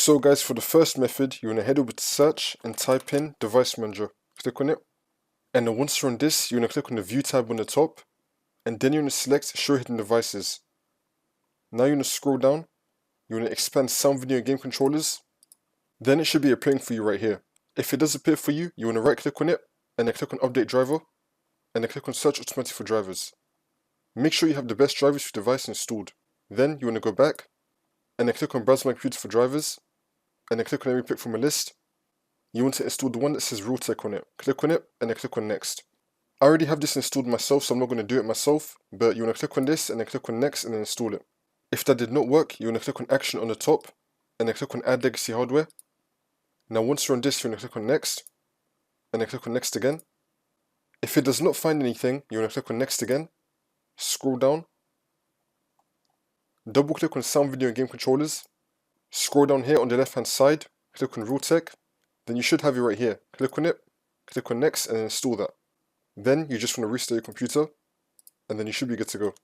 So guys, for the first method, you want to head over to search and type in device manager. Click on it. And then once you're on this, you want to click on the view tab on the top. And then you want to select show hidden devices. Now you want to scroll down. You want to expand sound, video, and game controllers. Then it should be appearing for you right here. If it does appear for you, you want to right click on it. And then click on update driver. And then click on search automatically for drivers. Make sure you have the best drivers for your device installed. Then you want to go back. And then click on browse my computer for drivers. And then click on every pick from a list. You want to install the one that says Realtek on it. Click on it and then click on next. I already have this installed myself, so I'm not going to do it myself, but you want to click on this and then click on next and then install it. If that did not work, you want to click on action on the top and then click on add legacy hardware. Now once you're on this, you want to click on next and then click on next again. If it does not find anything, you want to click on next again, scroll down, double click on sound, video and game controllers, scroll down here on the left hand side, click on Realtek, then you should have it right here. Click on it, click on next and then install that. Then you just want to restart your computer and then you should be good to go.